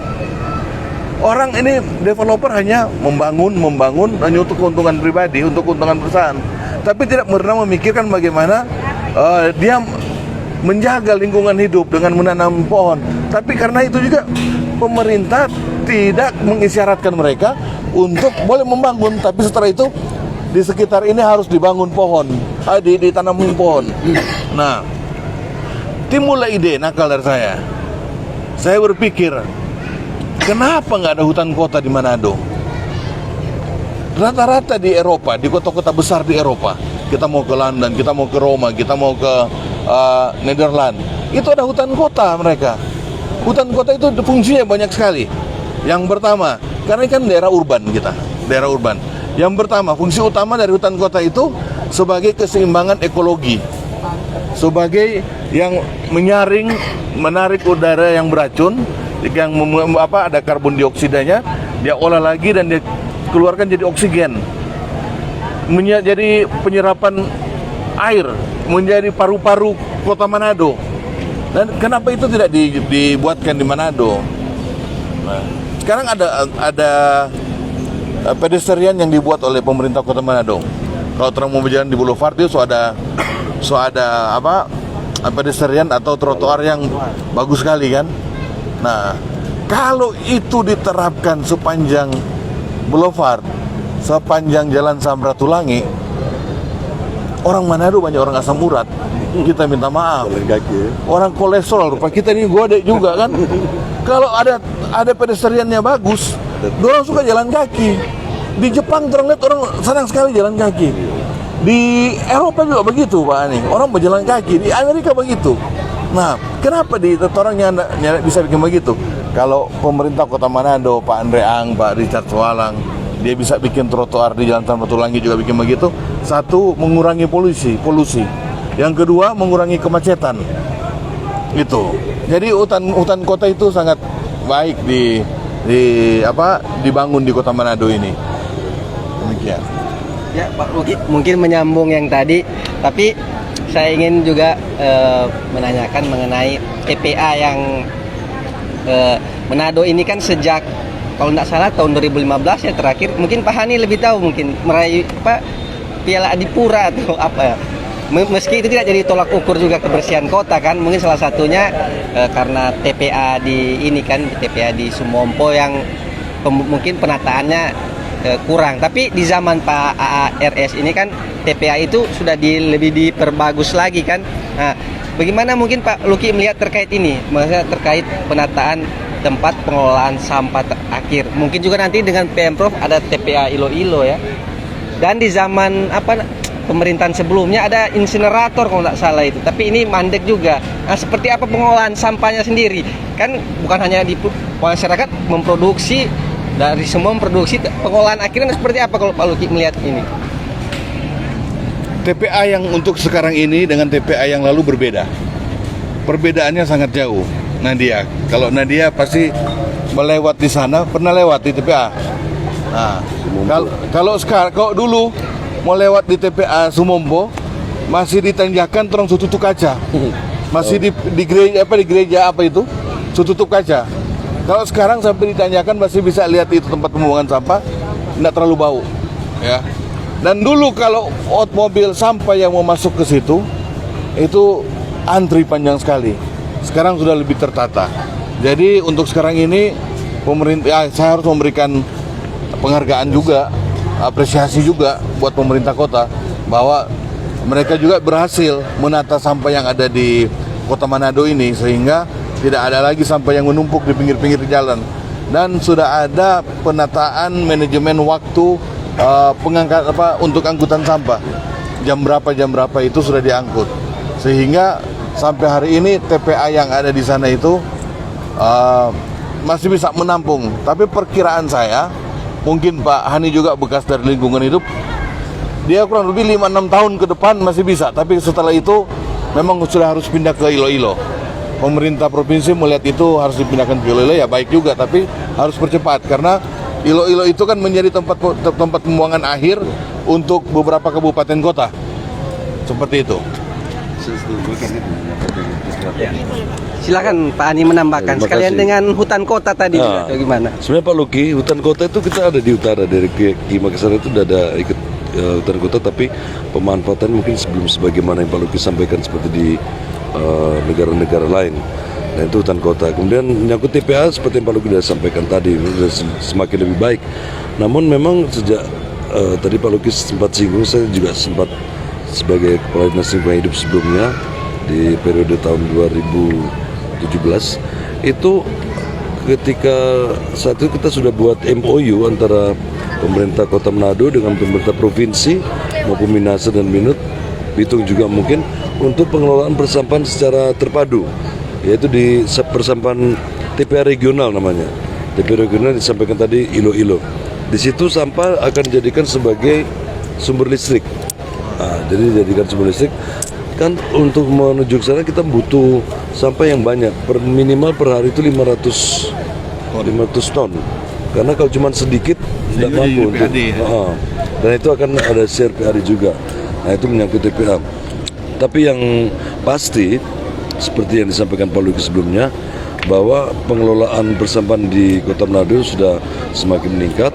Orang ini developer hanya membangun hanya untuk keuntungan pribadi, untuk keuntungan perusahaan, tapi tidak pernah memikirkan bagaimana dia menjaga lingkungan hidup dengan menanam pohon. Tapi karena itu juga pemerintah tidak mengisyaratkan mereka untuk boleh membangun, tapi setelah itu di sekitar ini harus dibangun pohon, ditanamin pohon. Nah, timbullah ide nakal dari saya. Saya berpikir, kenapa nggak ada hutan kota di Manado? Rata-rata di Eropa, di kota-kota besar di Eropa, kita mau ke London, kita mau ke Roma, kita mau ke Nederland, itu ada hutan kota mereka. Hutan kota itu fungsinya banyak sekali. Yang pertama, karena kan daerah urban kita, daerah urban. Yang pertama, fungsi utama dari hutan kota itu sebagai keseimbangan ekologi, sebagai yang menarik udara yang beracun, yang ada karbon dioksidanya, dia olah lagi dan dia keluarkan jadi oksigen, menjadi penyerapan air, menjadi paru-paru kota Manado. Dan kenapa itu tidak dibuatkan di Manado? Nah, sekarang ada pedestrian yang dibuat oleh pemerintah kota Manado. Kalau terang mau berjalan di Boulevard itu so ada pedestrian atau trotoar yang bagus sekali kan. Nah, kalau itu diterapkan sepanjang boulevard, sepanjang jalan Samratulangi, orang Manado banyak orang asam urat. Kita minta maaf. Orang kolesterol, rupa kita ini gode juga kan. Kalau ada pedestriannya bagus, orang suka jalan kaki. Di Jepang terlihat orang senang sekali jalan kaki. Di Eropa juga begitu Pak Ani, orang berjalan kaki. Di Amerika begitu. Nah, kenapa di orangnya bisa bikin begitu? Kalau pemerintah Kota Manado, Pak Andre Ang, Pak Richard Swalang, dia bisa bikin trotoar di Jalan Samratulangi juga bikin begitu. Satu, mengurangi polusi. Yang kedua, mengurangi kemacetan. Itu. Jadi hutan kota itu sangat baik dibangun di Kota Manado ini. Demikian. Ya Pak Luki, mungkin menyambung yang tadi, tapi saya ingin juga menanyakan mengenai TPA yang Manado ini kan sejak kalau tidak salah tahun 2015 ya terakhir, mungkin Pak Hani lebih tahu, mungkin meraih Piala Adipura atau apa. Meski itu tidak jadi tolak ukur juga kebersihan kota kan, mungkin salah satunya karena TPA di ini kan, TPA di Sumompo yang mungkin penataannya kurang. Tapi di zaman Pak AARS ini kan TPA itu sudah lebih diperbagus lagi kan. Nah, bagaimana mungkin Pak Luki melihat terkait ini, maksudnya terkait penataan tempat pengelolaan sampah terakhir. Mungkin juga nanti dengan Pemprov ada TPA Iloilo ya. Dan di zaman pemerintahan sebelumnya ada insinerator kalau tidak salah itu. Tapi ini mandek juga. Nah, seperti apa pengelolaan sampahnya sendiri? Kan bukan hanya di masyarakat memproduksi, dari semua memproduksi, pengolahan akhirnya seperti apa kalau Pak Luki melihat ini? TPA yang untuk sekarang ini dengan TPA yang lalu berbeda. Perbedaannya sangat jauh. Nadia, kalau Nadia pasti melewat di sana, pernah lewat di TPA. Nah, kalau dulu mau lewat di TPA Sumompo, masih ditanjakan terus tutup kaca. Masih di gereja apa itu? Tutup kaca. Kalau sekarang sampai ditanyakan masih bisa lihat itu tempat pembuangan sampah, tidak terlalu bau, ya. Dan dulu kalau mobil sampah yang mau masuk ke situ, itu antri panjang sekali. Sekarang sudah lebih tertata. Jadi untuk sekarang ini pemerintah, saya harus memberikan penghargaan juga, apresiasi juga buat pemerintah kota bahwa mereka juga berhasil menata sampah yang ada di Kota Manado ini sehingga tidak ada lagi sampah yang menumpuk di pinggir-pinggir jalan, dan sudah ada penataan manajemen waktu untuk angkutan sampah. Jam berapa itu sudah diangkut, sehingga sampai hari ini TPA yang ada di sana itu masih bisa menampung. Tapi perkiraan saya, mungkin Pak Hani juga bekas dari lingkungan hidup, dia kurang lebih 5-6 tahun ke depan masih bisa. Tapi setelah itu memang sudah harus pindah ke Iloilo. Pemerintah provinsi melihat itu harus dipindahkan ke Iloilo, ya baik juga, tapi harus percepat karena Iloilo itu kan menjadi tempat pembuangan akhir untuk beberapa kabupaten kota. Seperti itu. Ya. Silakan Pak Ani menambahkan sekalian dengan hutan kota tadi juga, gimana? Sebenarnya Pak Luki, hutan kota itu kita ada di utara dari Ki Makassar itu sudah ada ikut hutan kota, tapi pemanfaatan mungkin sebelum sebagaimana yang Pak Luki sampaikan seperti di negara-negara lain. Nah itu hutan kota. Kemudian menyangkut TPA seperti yang Pak Luki sudah sampaikan tadi, sudah semakin lebih baik. Namun memang sejak tadi Pak Luki sempat singgung, saya juga sempat sebagai kepala dinas lingkungan hidup sebelumnya di periode tahun 2017 itu ketika saat itu kita sudah buat MOU antara pemerintah Kota Manado dengan pemerintah provinsi maupun Minahasa dan Bitung juga mungkin untuk pengelolaan persampahan secara terpadu, yaitu di persampahan TPA regional namanya. TPA regional disampaikan tadi Iloilo. Di situ sampah akan dijadikan sebagai sumber listrik. Nah, jadi dijadikan sumber listrik kan untuk menuju ke sana kita butuh sampah yang banyak, minimal per hari itu 500 ton. Karena kalau cuma sedikit tidak mampu untuk, dan itu akan ada CRPAD juga. Nah itu menyangkut TPA. Tapi yang pasti seperti yang disampaikan Pak Luki sebelumnya, bahwa pengelolaan persampahan di Kota Manado sudah semakin meningkat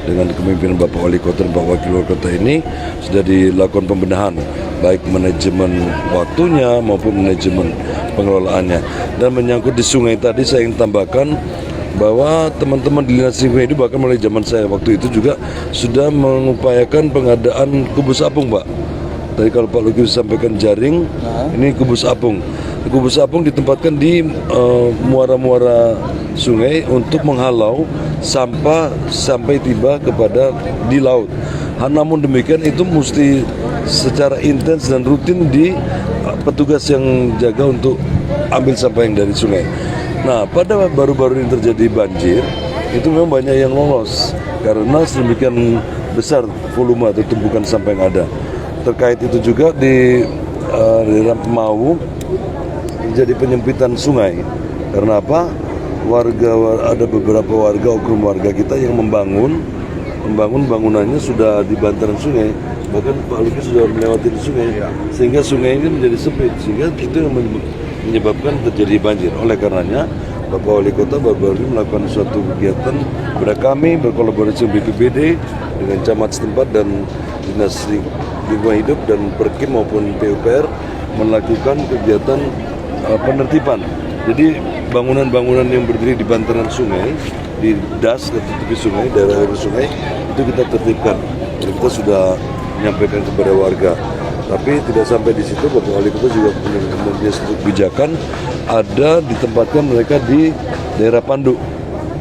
dengan kepemimpinan Bapak Wali Kota dan Pak Wakil Wali Kota ini sudah dilakukan pembenahan baik manajemen waktunya maupun manajemen pengelolaannya. Dan menyangkut di sungai tadi saya ingin tambahkan bahwa teman-teman di Dinas Lingkungan Hidup bahkan mulai zaman saya waktu itu juga sudah mengupayakan pengadaan kubus apung, Pak. Tadi kalau Pak Luki sampaikan jaring, ini kubus apung. Kubus apung ditempatkan di muara-muara sungai untuk menghalau sampah sampai tiba kepada di laut. Namun demikian itu mesti secara intens dan rutin di petugas yang jaga untuk ambil sampah yang dari sungai. Nah, pada baru-baru ini terjadi banjir, itu memang banyak yang lolos karena sedemikian besar volume atau tumpukan sampah yang ada. Terkait itu juga di daerah Mau menjadi penyempitan sungai. Karena apa? Ada beberapa warga, oknum warga kita yang membangun bangunannya sudah di bantaran sungai. Bahkan Pak Luki sudah melewati sungai, sehingga sungai ini menjadi sempit, sehingga itu yang menyebabkan terjadi banjir. Oleh karenanya Bapak Wali Kota baru melakukan suatu kegiatan kepada kami berkolaborasi dengan BPBD dengan camat setempat dan Dinas Lingkungan Hidup dan Perkim maupun PUPR melakukan kegiatan penertiban. Jadi bangunan-bangunan yang berdiri di bantaran sungai, di das atau tepi sungai, daerah sungai itu kita tertibkan. Dan kita sudah menyampaikan kepada warga. Tapi tidak sampai di situ, Bapak Wali Kota juga punya satu kebijakan, ada ditempatkan mereka di daerah Pandu,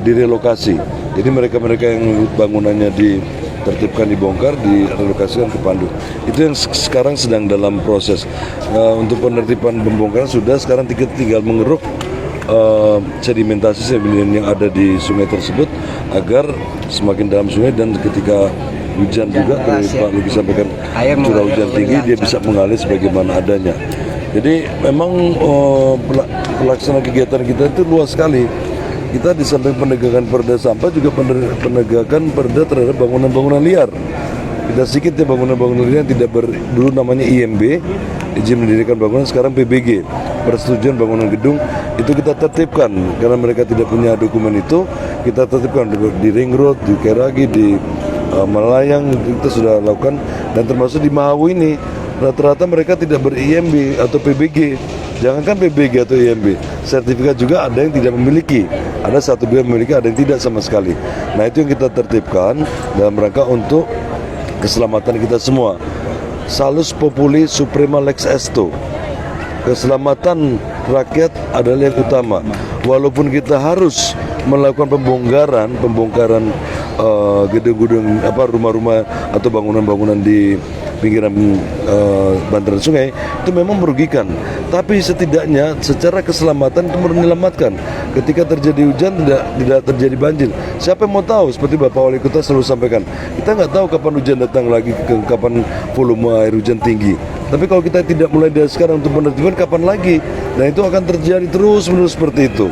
direlokasi. Jadi mereka-mereka yang bangunannya ditertibkan, dibongkar, direlokasikan ke Pandu. Itu yang sekarang sedang dalam proses. Untuk penertiban pembongkaran sudah, sekarang tinggal mengeruk sedimentasi yang ada di sungai tersebut agar semakin dalam sungai dan ketika hujan juga Pak Luki sampaikan curah hujan tinggi dia bisa mengalir sebagaimana adanya. Jadi memang pelaksanaan kegiatan kita itu luas sekali. Kita di samping penegakan perda sampah juga penegakan perda terhadap bangunan-bangunan liar. Tidak sedikit ya bangunan-bangunan liar yang tidak dulu namanya IMB, izin mendirikan bangunan, sekarang PBG, persetujuan bangunan gedung, itu kita tertibkan karena mereka tidak punya dokumen itu. Kita tertibkan di Ring Road, di Keragi, di Melayang kita sudah lakukan, dan termasuk di Mahawu ini rata-rata mereka tidak ber-IMB atau PBG. Jangankan PBG atau IMB, sertifikat juga ada yang tidak memiliki. Ada satu dua yang memiliki, ada yang tidak sama sekali. Nah, itu yang kita tertibkan dalam rangka untuk keselamatan kita semua. Salus populi suprema lex esto. Keselamatan rakyat adalah yang utama. Walaupun kita harus melakukan pembongkaran gedung-gedung rumah-rumah atau bangunan-bangunan di pinggiran bantaran sungai, itu memang merugikan. Tapi setidaknya secara keselamatan itu menyelamatkan. Ketika terjadi hujan tidak terjadi banjir. Siapa yang mau tahu? Seperti Bapak Wali Kota selalu sampaikan, kita nggak tahu kapan hujan datang lagi, kapan volume air hujan tinggi. Tapi kalau kita tidak mulai dari sekarang untuk penertiban, kapan lagi? Nah, itu akan terjadi terus-menerus seperti itu.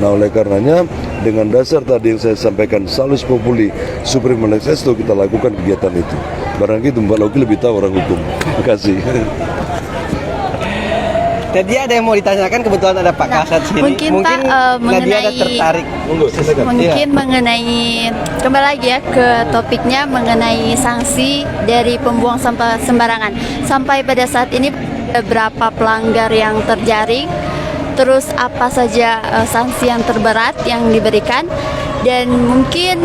Nah, oleh karenanya dengan dasar tadi yang saya sampaikan, salus populi suprema lex esto, kita lakukan kegiatan itu. Barangkali itu Mbak Luki lebih tahu orang hukum. Terima kasih. Tadi ada yang mau ditanyakan, kebetulan ada Pak Kasat sini. Mungkin Pak, Nadia ada tertarik. Mungkin mengenai, kembali lagi ya ke topiknya mengenai sanksi dari pembuang sampah sembarangan. Sampai pada saat ini berapa pelanggar yang terjaring, terus apa saja sanksi yang terberat yang diberikan, dan mungkin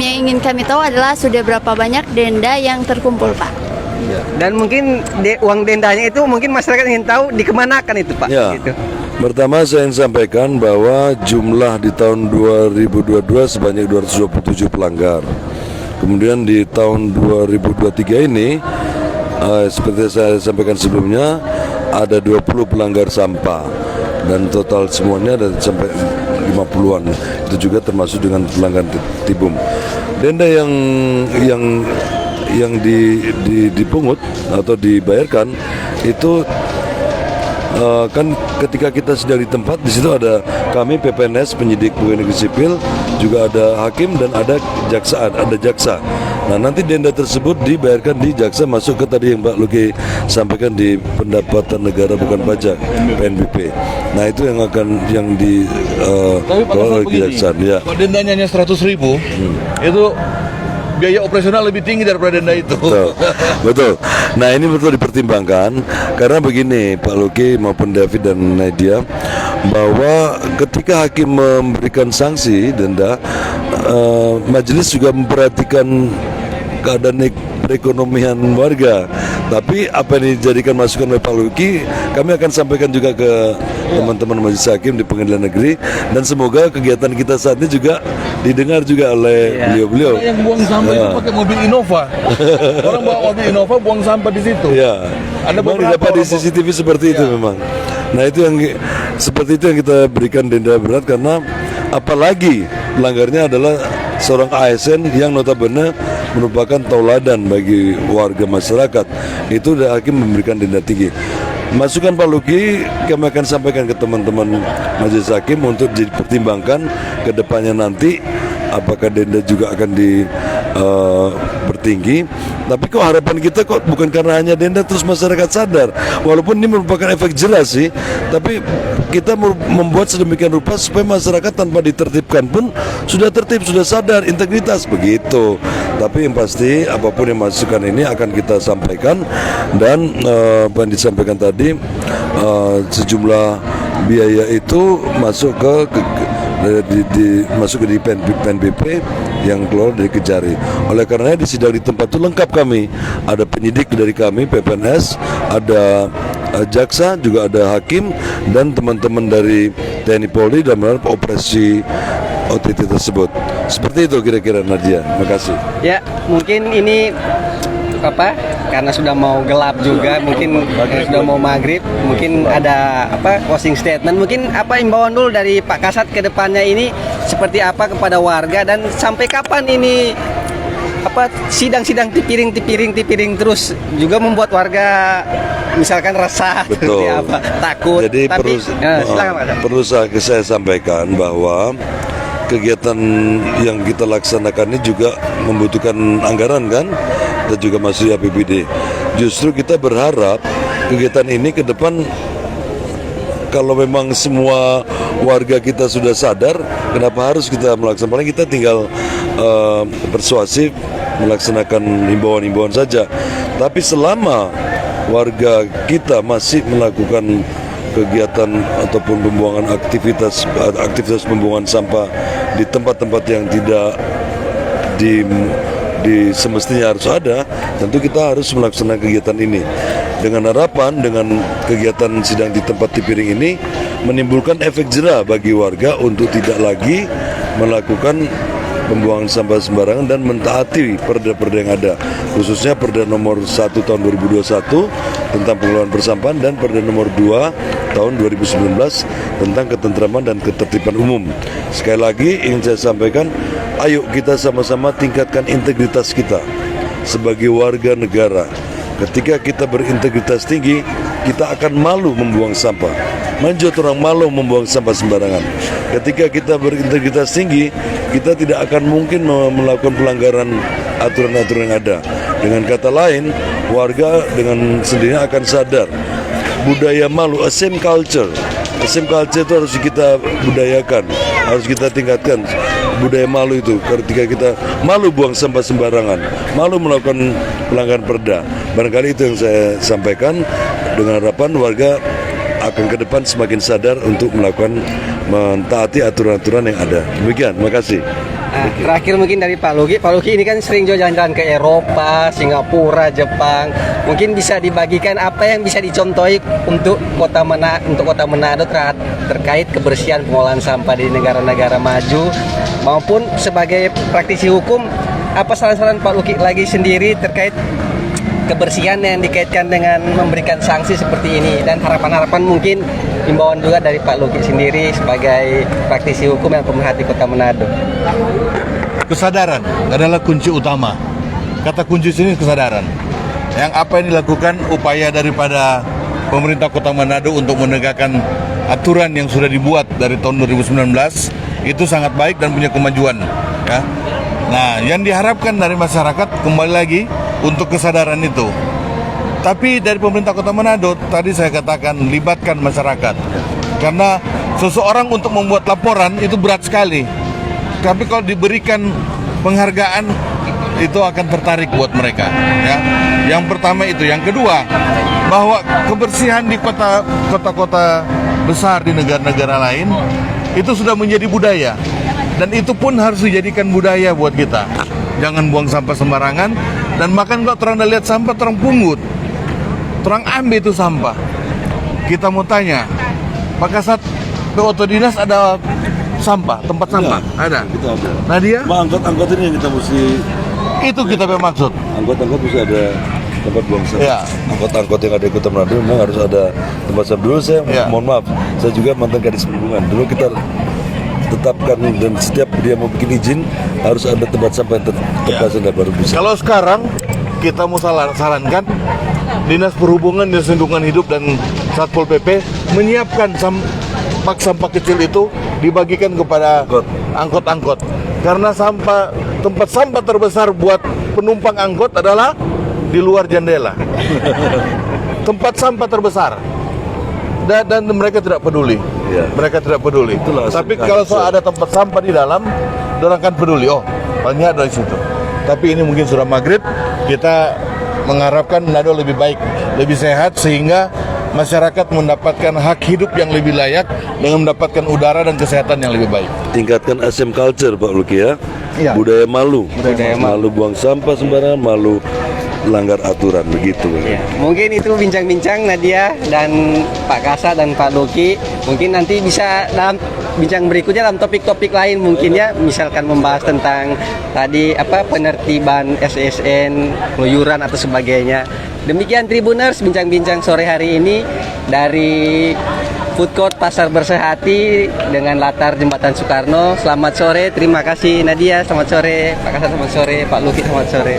yang ingin kami tahu adalah sudah berapa banyak denda yang terkumpul, Pak. Dan mungkin uang dendanya itu mungkin masyarakat ingin tahu dikemanakan itu, Pak. Ya. Gitu. Pertama saya ingin sampaikan bahwa jumlah di tahun 2022 sebanyak 227 pelanggar. Kemudian di tahun 2023 ini seperti saya sampaikan sebelumnya ada 20 pelanggar sampah dan total semuanya ada sampai 50-an. Itu juga termasuk dengan pelanggar tibum. Denda yang dipungut atau dibayarkan itu kan ketika kita sedang di tempat, di situ ada kami PPNS, penyidik pegawai negeri sipil, juga ada hakim dan ada jaksa. Nah, nanti denda tersebut dibayarkan di jaksa, masuk ke tadi yang Mbak Luki sampaikan di pendapatan negara bukan pajak (PNBP). Nah itu yang akan Tapi Pak kelola oleh begini, kejaksaan. Ya. kalau dendanya hanya 100.000, itu biaya operasional lebih tinggi daripada denda itu. Betul, betul. Nah ini betul dipertimbangkan karena begini Pak Luki maupun David dan Nadia, bahwa ketika hakim memberikan sanksi denda, majelis juga memperhatikan keadaan perekonomian warga. Tapi apa yang dijadikan masukan oleh Pak Luki, kami akan sampaikan juga ke teman-teman majelis hakim di pengadilan negeri, dan semoga kegiatan kita saat ini juga didengar juga oleh beliau-beliau. Yang buang sampah itu pakai mobil Innova. Orang bawa mobil Innova buang sampah di situ. Ya, Ada memang beberapa didapat di orang CCTV seperti itu memang. Nah itu yang seperti itu yang kita berikan denda berat, karena apalagi pelanggarnya adalah seorang ASN yang notabene merupakan tauladan bagi warga masyarakat. Itu udah hakim memberikan denda tinggi. Masukan Pak Luki kami akan sampaikan ke teman-teman majelis hakim untuk dipertimbangkan ke depannya nanti, apakah denda juga akan bertinggi. Tapi kok harapan kita kok bukan karena hanya denda terus masyarakat sadar. Walaupun ini merupakan efek jelas sih, tapi kita membuat sedemikian rupa supaya masyarakat tanpa ditertibkan pun sudah tertib, sudah sadar, integritas begitu. Tapi yang pasti apapun yang masukan ini akan kita sampaikan, dan apa yang disampaikan tadi, sejumlah biaya itu masuk masuk ke PNBP yang keluar dari Kejari. Oleh karenanya di sidang di tempat itu lengkap kami. Ada penyidik dari kami PPNS, ada jaksa, juga ada hakim dan teman-teman dari TNI Polri dalam operasi OTT tersebut. Seperti itu kira-kira Nadia. Makasih. Ya, mungkin ini karena sudah mau gelap juga, mungkin sudah mau maghrib, mungkin ada closing statement, mungkin imbauan dulu dari Pak Kasat ke depannya ini seperti apa kepada warga, dan sampai kapan ini sidang-sidang tipiring terus juga membuat warga misalkan resah, betul, takut. Jadi silakan Pak. perlu saya sampaikan bahwa kegiatan yang kita laksanakan ini juga membutuhkan anggaran kan, dan juga masih APBD. Justru kita berharap kegiatan ini ke depan, kalau memang semua warga kita sudah sadar, kenapa harus kita melaksanakan? Paling kita tinggal persuasif melaksanakan himbauan-himbauan saja. Tapi selama warga kita masih melakukan kegiatan ataupun pembuangan aktivitas pembuangan sampah di tempat-tempat yang tidak di semestinya harus ada, tentu kita harus melaksanakan kegiatan ini dengan harapan dengan kegiatan sidang di tempat tipiring ini menimbulkan efek jera bagi warga untuk tidak lagi melakukan pembuangan sampah sembarangan dan mentaati perda-perda yang ada, khususnya Perda nomor 1 tahun 2021 tentang pengelolaan persampahan dan Perda nomor 2 tahun 2019 tentang ketentraman dan ketertiban umum. Sekali lagi ingin saya sampaikan, ayo kita sama-sama tingkatkan integritas kita sebagai warga negara. Ketika kita berintegritas tinggi, kita akan malu membuang sampah. Manjot orang malu membuang sampah sembarangan. Ketika kita berintegritas tinggi, kita tidak akan mungkin melakukan pelanggaran aturan-aturan yang ada. Dengan kata lain, warga dengan sendirinya akan sadar budaya malu, a same culture. A same culture itu harus kita budayakan, harus kita tingkatkan budaya malu itu. Ketika kita malu buang sampah sembarangan, malu melakukan pelanggaran perda. Barangkali itu yang saya sampaikan, dengan harapan warga akan ke depan semakin sadar untuk mentaati aturan-aturan yang ada. Demikian, terima kasih. Nah, terakhir mungkin dari Pak Luki. Pak Luki ini kan sering jalan-jalan ke Eropa, Singapura, Jepang. Mungkin bisa dibagikan apa yang bisa dicontohi untuk kota Manado terkait kebersihan pengolahan sampah di negara-negara maju, maupun sebagai praktisi hukum, apa saran-saran Pak Luki lagi sendiri terkait kebersihan yang dikaitkan dengan memberikan sanksi seperti ini, dan harapan-harapan mungkin himbauan juga dari Pak Luki sendiri sebagai praktisi hukum yang pemerhati Kota Manado. Kesadaran adalah kunci utama. Kata kunci sini kesadaran. Yang apa yang dilakukan upaya daripada pemerintah Kota Manado untuk menegakkan aturan yang sudah dibuat dari tahun 2019 itu sangat baik dan punya kemajuan. Ya. Nah, yang diharapkan dari masyarakat kembali lagi untuk kesadaran itu. Tapi dari pemerintah Kota Manado tadi saya katakan libatkan masyarakat. Karena seseorang untuk membuat laporan itu berat sekali. Tapi kalau diberikan penghargaan itu akan tertarik buat mereka, ya. Yang pertama itu, yang kedua bahwa kebersihan di kota-kota besar di negara-negara lain itu sudah menjadi budaya. Dan itu pun harus dijadikan budaya buat kita. Jangan buang sampah sembarangan. Dan makan kalau terang lihat sampah, terang pungut, terang ambil itu sampah. Kita mau tanya, Pak Kasat, ke Oto Dinas ada sampah, tempat sampah? Ada? Kita ada. Nadia? Angkot-angkot ini yang kita mesti, Itu kita bermaksud. angkot-angkot mesti ada tempat buang sampah. Ya. Angkot-angkot yang ada di Kota Manado memang harus ada tempat sampah. Dulu saya, Ya. mohon maaf, saya juga mantan kadis perhubungan. Dulu kita tetapkan dan setiap dia mau bikin izin harus ada tempat sampah yang terpasang dan baru bisa. Kalau sekarang kita mau sarankan Dinas Perhubungan, Dinas Lingkungan Hidup dan Satpol PP menyiapkan sampah kecil itu dibagikan kepada angkot-angkot. Karena tempat sampah terbesar buat penumpang angkot adalah di luar jendela. Tempat sampah terbesar. Dan mereka tidak peduli. Ya. Mereka tidak peduli. Itulah Tapi asal- kalau soal ada tempat sampah di dalam, orang akan peduli. Oh, banyak dari situ. Tapi ini mungkin sudah maghrib. Kita mengharapkan Manado lebih baik, lebih sehat, sehingga masyarakat mendapatkan hak hidup yang lebih layak dengan mendapatkan udara dan kesehatan yang lebih baik. Tingkatkan SM culture Pak Luki ya. Iya. Budaya malu. Budaya malu buang sampah sembarangan, malu langgar aturan begitu. Ya, mungkin itu bincang-bincang Nadia dan Pak Kasat dan Pak Luki. Mungkin nanti bisa dalam bincang berikutnya dalam topik-topik lain mungkin ya, misalkan membahas tentang tadi penertiban SSN, keluyuran atau sebagainya. Demikian Tribuners bincang-bincang sore hari ini dari Food Court Pasar Bersehati dengan latar Jembatan Soekarno. Selamat sore, terima kasih Nadia, selamat sore Pak Kasat, selamat sore Pak Luki, selamat sore.